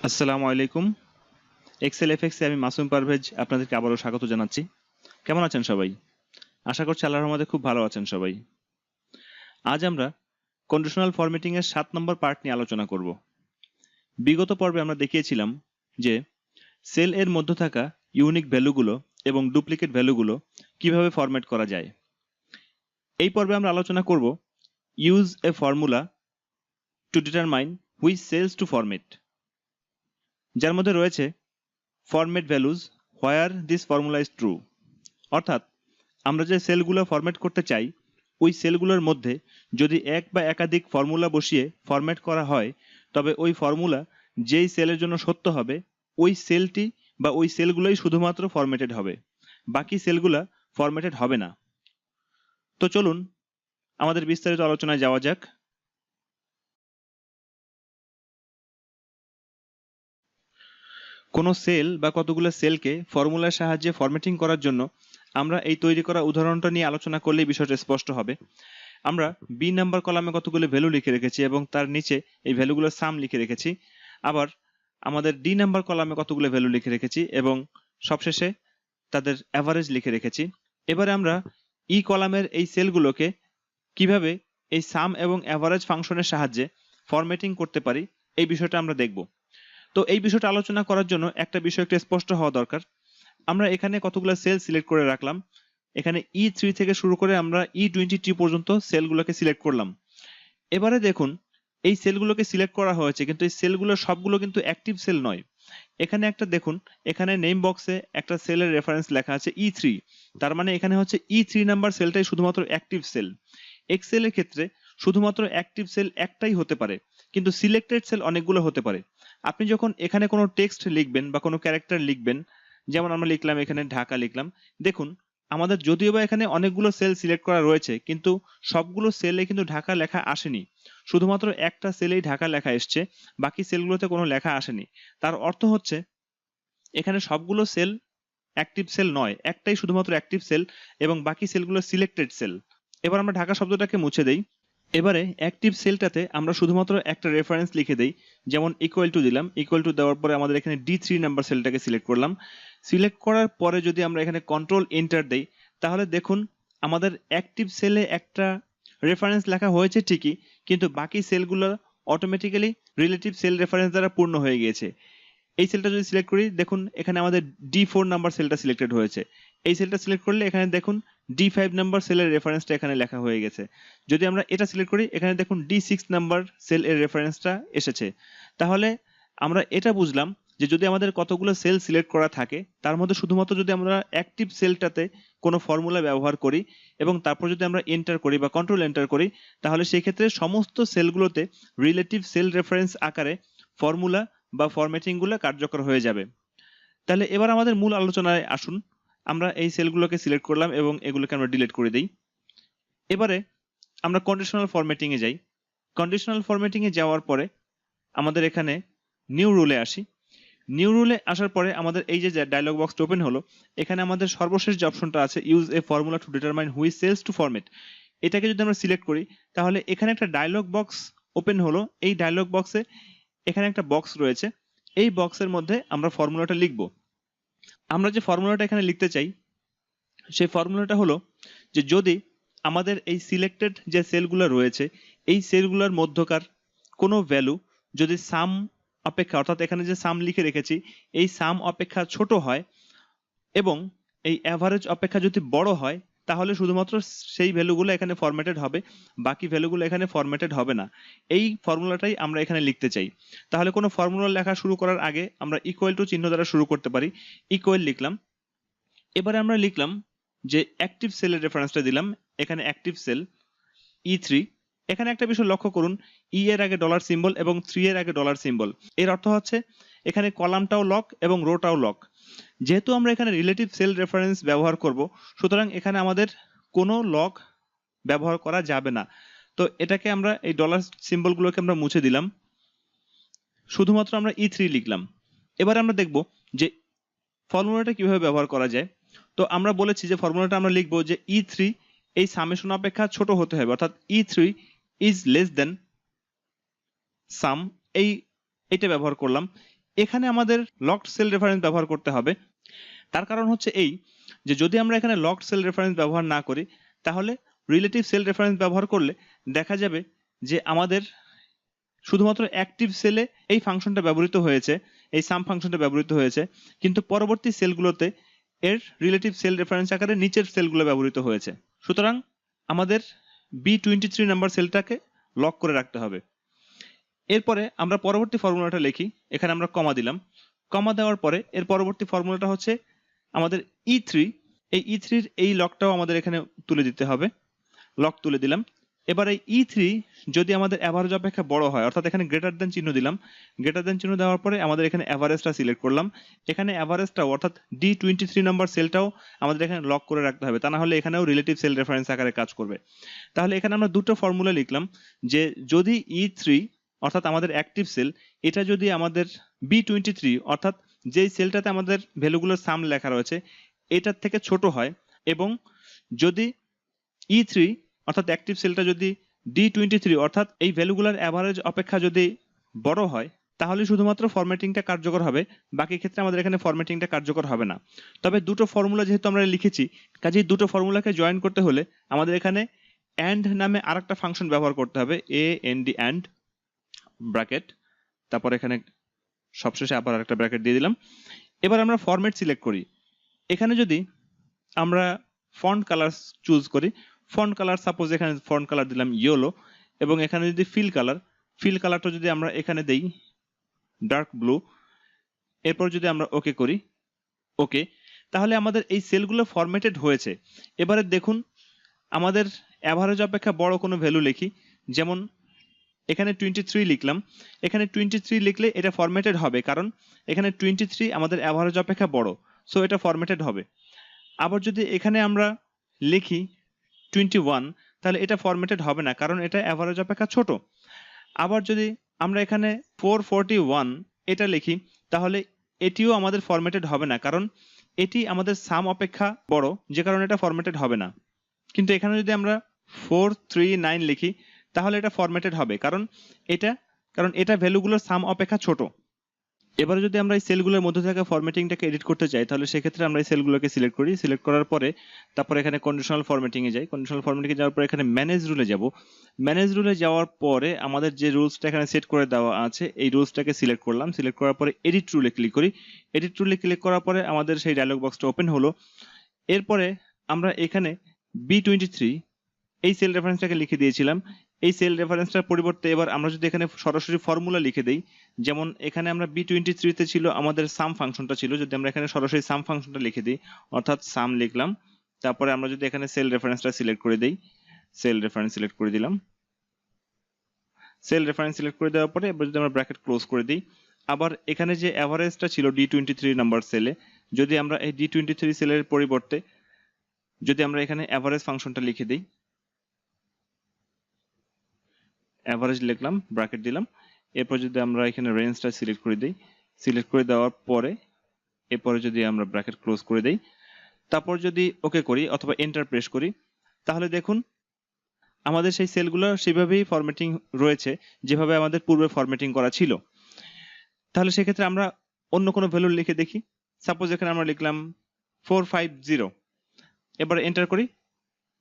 আসসালামু আলাইকুম। এক্সেল এফএক্সে আমি মাসুম পারভেজ আপনাদেরকে আবারও স্বাগত জানাচ্ছি। কেমন আছেন সবাই? আশা করছি আল্লাহর রহমতে খুব ভালো আছেন সবাই। আজ আমরা কন্ডিশনাল ফরম্যাটিং এর 7 নম্বর পার্ট নিয়ে আলোচনা করব। বিগত পর্বে আমরা দেখিয়েছিলাম যে সেল এর মধ্যে থাকা ইউনিক ভ্যালুগুলো এবং ডুপ্লিকেট ভ্যালুগুলো কিভাবে ফরম্যাট করা যায়। এই পর্বে আমরা আলোচনা করব use a formula to determine which cells to format, যার মধ্যে রয়েছে format values where this formula is true. অর্থাৎ আমরা যে সেলগুলো ফরম্যাট করতে চাই ওই সেলগুলোর মধ্যে যদি এক বা একাধিক ফর্মুলা বসিয়ে ফরম্যাট করা হয় তবে ওই ফর্মুলা যেই সেলের জন্য সত্য হবে ওই সেলটি বা ওই সেলগুলোই শুধুমাত্র ফরম্যাটেড হবে, বাকি সেলগুলা ফরম্যাটেড হবে না। তো চলুন আমাদের বিস্তারিত আলোচনায় যাওয়া যাক। কোনো সেল বা কতগুলো সেলকে ফর্মুলার সাহায্যে ফরম্যাটিং করার জন্য আমরা এই তৈরি করা উদাহরণটা নিয়ে আলোচনা করলেই বিষয়টা স্পষ্ট হবে। আমরা বি নাম্বার কলামে কতগুলো ভ্যালু লিখে রেখেছি এবং তার নিচে এই ভ্যালুগুলোর সাম লিখে রেখেছি। আবার আমাদের ডি নাম্বার কলামে কতগুলো ভ্যালু লিখে রেখেছি এবং সবশেষে তাদের অ্যাভারেজ লিখে রেখেছি। এবারে আমরা ই কলামের এই সেলগুলোকে কিভাবে এই সাম এবং অ্যাভারেজ ফাংশনের সাহায্যে ফরম্যাটিং করতে পারি এই বিষয়টা আমরা দেখব। তো এই বিষয়টা আলোচনা করার জন্য একটা বিষয় একটু স্পষ্ট হওয়া দরকার। আমরা এখানে কতগুলো সেল সিলেক্ট করে রাখলাম। এখানে E3 থেকে শুরু করে আমরা E22 পর্যন্ত সেলগুলোকে সিলেক্ট করলাম। এবারে দেখুন এই সেলগুলোকে সিলেক্ট করা হয়েছে কিন্তু এই সেলগুলো সবগুলো কিন্তু অ্যাক্টিভ সেল নয়। এখানে একটা দেখুন, এখানে নেম বক্সে একটা সেলের রেফারেন্স লেখা আছে E3, তার মানে এখানে হচ্ছে E3 নাম্বার সেলটাই শুধুমাত্র অ্যাক্টিভ সেল। এক্সেল এর ক্ষেত্রে শুধুমাত্র অ্যাক্টিভ সেল একটাই হতে পারে কিন্তু সিলেক্টেড সেল অনেকগুলো হতে পারে। আপনি যখন এখানে কোনো টেক্সট লিখবেন বা কোনো ক্যারেক্টার লিখবেন, যেমন আমরা লিখলাম এখানে ঢাকা লিখলাম, দেখুন আমাদের যদিও বা এখানে অনেকগুলো সেল সিলেক্ট করা রয়েছে কিন্তু সবগুলো সেলে কিন্তু ঢাকা লেখা আসেনি, শুধুমাত্র একটা সেলেই ঢাকা লেখা এসছে, বাকি সেলগুলোতে কোনো লেখা আসেনি। তার অর্থ হচ্ছে এখানে সবগুলো সেল অ্যাক্টিভ সেল নয়, একটাই শুধুমাত্র অ্যাক্টিভ সেল এবং বাকি সেলগুলো সিলেক্টেড সেল। এবার আমরা ঢাকা শব্দটাকে মুছে দেই। এবারে অ্যাক্টিভ সেলটাতে আমরা শুধুমাত্র একটা রেফারেন্স লিখে দেই, যেমন ইকুয়াল টু দিলাম। ইকুয়াল টু দেওয়ার পরে আমাদের এখানে D3 নাম্বার সেলটাকে সিলেক্ট করলাম। সিলেক্ট করার পরে যদি আমরা এখানে কন্ট্রোল এন্টার দেই তাহলে দেখুন আমাদের অ্যাক্টিভ সেলে একটা রেফারেন্স লেখা হয়েছে ঠিকই কিন্তু বাকি সেলগুলো অটোমেটিক্যালি রিলেটিভ সেল রেফারেন্স দ্বারা পূর্ণ হয়ে গিয়েছে। এই সেলটা যদি সিলেক্ট করি দেখুন এখানে আমাদের D4 নাম্বার সেলটা সিলেক্টেড হয়েছে। এই সেলটা সিলেক্ট করলে এখানে দেখুন D5 নাম্বার সেলের রেফারেন্সটা এখানে লেখা হয়ে গেছে। যদি আমরা এটা সিলেক্ট করি এখানে দেখুন D6 নাম্বার সেল এর রেফারেন্সটা এসেছে। তাহলে আমরা এটা বুঝলাম যে যদি আমাদের কতগুলো সেল সিলেক্ট করা থাকে তার মধ্যে শুধুমাত্র যদি আমরা অ্যাক্টিভ সেলটাতে কোনো ফর্মুলা ব্যবহার করি এবং তারপর যদি আমরা এন্টার করি বা কন্ট্রোল এন্টার করি তাহলে সেই ক্ষেত্রে সমস্ত সেলগুলোতে রিলেটিভ সেল রেফারেন্স আকারে ফর্মুলা বা ফরম্যাটিং গুলো কার্যকর হয়ে যাবে। তাহলে এবার আমাদের মূল আলোচনায় আসুন। আমরা এই সেলগুলোকে সিলেক্ট করলাম এবং এগুলোকে আমরা ডিলিট করে দিই। এবারে আমরা কন্ডিশনাল ফরম্যাটিং এ যাই। কন্ডিশনাল ফরম্যাটিং এ যাওয়ার পরে আমাদের এখানে নিউ রুলে আসি। নিউ রুলে আসার পরে আমাদের এই যে ডায়লগ বক্সটা ওপেন হলো, এখানে আমাদের সর্বশেষ যে অপশনটা আছে use a formula to determine which cells to format, এটাকে যদি আমরা সিলেক্ট করি তাহলে এখানে একটা ডায়লগ বক্স ওপেন হলো। এই ডায়লগ বক্সে এখানে একটা বক্স রয়েছে, এই বক্সের মধ্যে আমরা ফর্মুলাটা লিখব। আমরা যে ফর্মুলাটা এখানে লিখতে চাই সেই ফর্মুলাটা হলো যে যদি আমাদের এই সিলেক্টেড যে সেলগুলো রয়েছে এই সেলগুলোর মধ্যকার কোনো ভ্যালু যদি সাম অপেক্ষা, অর্থাৎ এখানে যে সাম লিখে রেখেছি এই সাম অপেক্ষা ছোট হয় এবং এই অ্যাভারেজ অপেক্ষা যদি বড় হয় তাহলে শুধুমাত্র সেই ভ্যালুগুলো এখানে ফরম্যাটেড হবে, বাকি ভ্যালুগুলো এখানে ফরম্যাটেড হবে না। এই ফর্মুলাটাই আমরা এখানে লিখতে চাই। তাহলে কোনো ফর্মুলা লেখা শুরু করার আগে আমরা ইকুয়াল টু চিহ্ন দ্বারা শুরু করতে পারি। ইকুয়াল লিখলাম। এবারে আমরা লিখলাম যে অ্যাক্টিভ সেলের রেফারেন্সটা দিলাম, এখানে অ্যাক্টিভ সেল E3। এখানে একটা বিষয় লক্ষ্য করুন, ই এর আগে ডলার সিম্বল এবং 3 এর আগে ডলার সিম্বল, এর অর্থ হচ্ছে এখানে কলামটাও লক এবং রোটাও লক। যেহেতু আমরা এখানে রিলেটিভ সেল রেফারেন্স ব্যবহার করব সুতরাং এখানে আমাদের কোনো লক ব্যবহার করা যাবে না। তো এটাকে আমরা এই ডলার সিম্বলগুলোকে আমরা মুছে দিলাম, শুধুমাত্র আমরা E3 লিখলাম। এবার আমরা দেখব যে ফর্মুলাটা কিভাবে ব্যবহার করা যায়। তো আমরা বলেছি যে ফর্মুলাটা আমরা লিখব যে E3 এই সামেশন অপেক্ষা ছোট হতে হবে, অর্থাৎ E3 ইজ লেস দেন সাম, এইটা ব্যবহার করলাম। এখানে আমাদের লকড সেল রেফারেন্স ব্যবহার করতে হবে। তার কারণ হচ্ছে এই যে যদি আমরা এখানে লকড সেল রেফারেন্স ব্যবহার না করি তাহলে রিলেটিভ সেল রেফারেন্স ব্যবহার করলে দেখা যাবে যে আমাদের শুধুমাত্র অ্যাক্টিভ সেলে এই ফাংশনটা ব্যবহৃত হয়েছে, এই সাম ফাংশনটা ব্যবহৃত হয়েছে, কিন্তু পরবর্তী সেলগুলোতে এর রিলেটিভ সেল রেফারেন্স আকারে নিচের সেলগুলো ব্যবহৃত হয়েছে। সুতরাং আমাদের B23 নাম্বার সেলটাকে লক করে রাখতে হবে। এরপরে আমরা পরবর্তী ফর্মুলাটা লিখি। এখানে আমরা কমা দিলাম। কমা দেওয়ার পরে এর পরবর্তী ফর্মুলাটা হচ্ছে আমাদের E3। এই E3 এর এই লকটাও আমাদের এখানে তুলে দিতে হবে। লক তুলে দিলাম। এবার এই E3 যদি আমাদের অ্যাভারেজ অপেক্ষা বড় হয়, অর্থাৎ এখানে গ্রেটার দেন চিহ্ন দিলাম। গ্রেটার দেন চিহ্ন দেওয়ার পরে আমাদের এখানে অ্যাভারেজটা সিলেক্ট করলাম। এখানে অ্যাভারেজটাও অর্থাৎ D23 নাম্বার সেলটাও আমাদের এখানে লক করে রাখতে হবে, তা না হলে এখানেও রিলেটিভ সেল রেফারেন্স আকারে কাজ করবে। তাহলে এখানে আমরা দুটো ফর্মুলা লিখলাম যে যদি E3 অর্থাৎ আমাদের অ্যাক্টিভ সেল, এটা যদি আমাদের B23 অর্থাৎ যেই সেলটাতে আমাদের ভ্যালুগুলোর সাম লেখা রয়েছে এটার থেকে ছোট হয়, এবং যদি E3 অর্থাৎ অ্যাক্টিভ সেলটা যদি D23 অর্থাৎ এই ভ্যালুগুলোর অ্যাভারেজ অপেক্ষা যদি বড় হয়, তাহলে শুধুমাত্র ফরম্যাটিংটা কার্যকর হবে, বাকি ক্ষেত্রে আমাদের এখানে ফরম্যাটিংটা কার্যকর হবে না। তবে দুটো ফর্মুলা যেহেতু আমরা লিখেছি, কাজেই দুটো ফর্মুলাকে জয়েন করতে হলে আমাদের এখানে AND নামে আরেকটা ফাংশন ব্যবহার করতে হবে, AND AND ব্র্যাকেট, তারপর এখানে সবশেষে আবার আরেকটা ব্র্যাকেট দিয়ে দিলাম। এবার আমরা ফরম্যাট সিলেক্ট করি। এখানে যদি আমরা ফন্ট কালার চুজ করি, ফন্ট কালার সাপোজ এখানে ফন্ট কালার দিলাম ইয়েলো, এবং এখানে যদি ফিল কালারটা যদি আমরা এখানে দেই ডার্ক ব্লু, এরপর যদি আমরা ওকে করি, ওকে, তাহলে আমাদের এই সেলগুলো ফরম্যাটেড হয়েছে। এবারে দেখুন আমাদের অ্যাভারেজ অপেক্ষা বড় কোনো ভ্যালু লিখি, যেমন এখানে 23 লিখলাম। এখানে 23 লিখলে এটা ফরম্যাটেড হবে, কারণ এখানে 23 আমাদের অ্যাভারেজ অপেক্ষা বড়, সো এটা ফরম্যাটেড হবে। আবার যদি এখানে আমরা লিখি 21, তাহলে এটা ফরম্যাটেড হবে না, কারণ এটা অ্যাভারেজ অপেক্ষা ছোট। আবার যদি আমরা এখানে 441 এটা লিখি, তাহলে এটিও আমাদের ফরম্যাটেড হবে না, কারণ এটি আমাদের সাম অপেক্ষা বড়, যে কারণে এটা ফরম্যাটেড হবে না। কিন্তু এখানে যদি আমরা 439 লিখি, তাহলে এটা ফরম্যাটেড হবে, কারণ এটা ভ্যালুগুলোর সাম অপেক্ষা ছোট। এবারে যদি আমরা এই সেলগুলোর মধ্যে থাকা ফরম্যাটিংটাকে এডিট করতে চাই, তাহলে সেক্ষেত্রে আমরা এই সেলগুলোকে সিলেক্ট করি। সিলেক্ট করার পরে তারপর এখানে কন্ডিশনাল ফরম্যাটিংয়ে যাই। কন্ডিশনাল ফরম্যাটিংয়ে যাওয়ার পরে এখানে ম্যানেজ রুলে যাব। ম্যানেজ রুলে যাওয়ার পরে আমাদের যে রুলসটা এখানে সেট করে দেওয়া আছে এই রুলসটাকে সিলেক্ট করলাম। সিলেক্ট করার পরে এডিট রুলে ক্লিক করি। এডিট রুলে ক্লিক করার পরে আমাদের সেই ডায়লগ বক্সটা ওপেন হলো। এরপরে আমরা এখানে B23 এই সেল রেফারেন্সটাকে লিখে দিয়েছিলাম। এই সেল রেফারেন্সটার পরিবর্তে এবার আমরা যদি এখানে সরাসরি ফর্মুলা লিখে দেই, যেমন এখানে আমরা B23 তে ছিল আমাদের সাম ফাংশনটা ছিল, যদি আমরা এখানে সরাসরি সাম ফাংশনটা লিখে দিই, অর্থাৎ সাম লিখলাম, তারপরে আমরা যদি এখানে সেল রেফারেন্সটা সিলেক্ট করে দেই, সেল রেফারেন্স সিলেক্ট করে দিলাম। সেল রেফারেন্স সিলেক্ট করে দেওয়ার পরে এবার যদি আমরা ব্র্যাকেট ক্লোজ করে দিই, আবার এখানে যে অ্যাভারেজটা ছিল D23 নাম্বার সেলে, যদি আমরা এই D23 সেলের পরিবর্তে যদি আমরা এখানে অ্যাভারেজ ফাংশনটা লিখে দিই, অ্যাভারেজ লিখলাম, ব্র্যাকেট দিলাম, এরপর যদি আমরা এখানে রেঞ্জটা সিলেক্ট করে দিই, সিলেক্ট করে দেওয়ার পরে এরপরে যদি আমরা ব্র্যাকেট ক্লোজ করে দেই, তারপর যদি ওকে করি অথবা এন্টার প্রেস করি, তাহলে দেখুন আমাদের সেই সেলগুলো সেভাবেই ফরম্যাটিং রয়েছে যেভাবে আমাদের পূর্বে ফরম্যাটিং করা ছিল। তাহলে সেক্ষেত্রে আমরা অন্য কোনো ভ্যালু লিখে দেখি। সাপোজ এখানে আমরা লিখলাম 450, এবার এন্টার করি,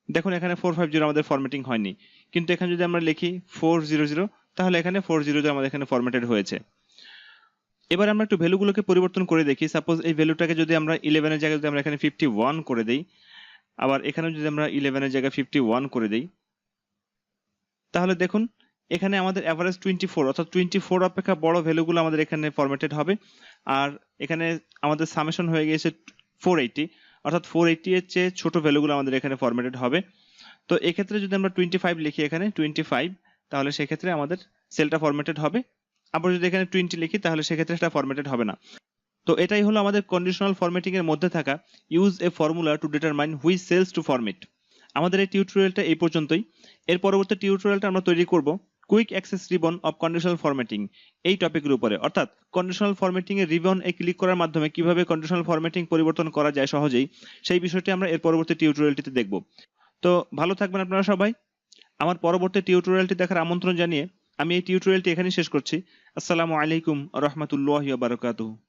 দেখুন এখানে 450 আমাদের ফরম্যাটিং হয়নি, কিন্তু এখানে যদি আমরা লিখি 400, তাহলে এখানে 400 আমাদের এখানে ফরম্যাটেড হয়েছে। এবার আমরা একটু ভ্যালুগুলোকে পরিবর্তন করে দেখি। সাপোজ এই ভ্যালুটাকে যদি আমরা 11 এর জায়গায় যদি আমরা এখানে 51 করে দেই, আবার এখানে যদি আমরা 11 এর জায়গায় 51 করে দেই, তাহলে দেখুন এখানে আমাদের অ্যাভারেজ 24 অর্থাৎ 24 অপেক্ষা বড় ভ্যালুগুলো আমাদের এখানে ফরম্যাটেড হবে, আর এখানে আমাদের সামেশন হয়ে গিয়েছে 480, অর্থাৎ 480 এর চেয়ে ছোট ভ্যালুগুলো আমাদের এখানে ফরম্যাটেড হবে। তো এক্ষেত্রে যদি আমরা 25 লিখি এখানে 25, তাহলে সেক্ষেত্রে আমাদের সেলটা ফরম্যাটেড হবে। আবার যদি এখানে 20 লিখি তাহলে সেক্ষেত্রে সেটা ফরম্যাটেড হবে না। তো এটাই হলো আমাদের কন্ডিশনাল ফরম্যাটিং এর মধ্যে থাকা use a formula to determine which cells to format. আমাদের এই টিউটোরিয়ালটা এই পর্যন্তই। এর পরবর্তী টিউটোরিয়ালটা আমরা তৈরি করব quick access ribbon of conditional formatting এই টপিকের উপরে, অর্থাৎ কন্ডিশনাল ফরম্যাটিং এর রিবন এ ক্লিক করার মাধ্যমে কিভাবে কন্ডিশনাল ফরম্যাটিং পরিবর্তন করা যায় সহজেই, সেই বিষয়টি আমরা এর পরবর্তী টিউটোরিয়ালটিতে দেখব। তো ভালো থাকবেন আপনারা সবাই। আমার পরবর্তী টিউটোরিয়ালটি দেখার আমন্ত্রণ জানিয়ে আমি এই টিউটোরিয়ালটি এখানেই শেষ করছি। আসসালামু আলাইকুম রহমতুল্লাহি ওয়া বারাকাতুহু।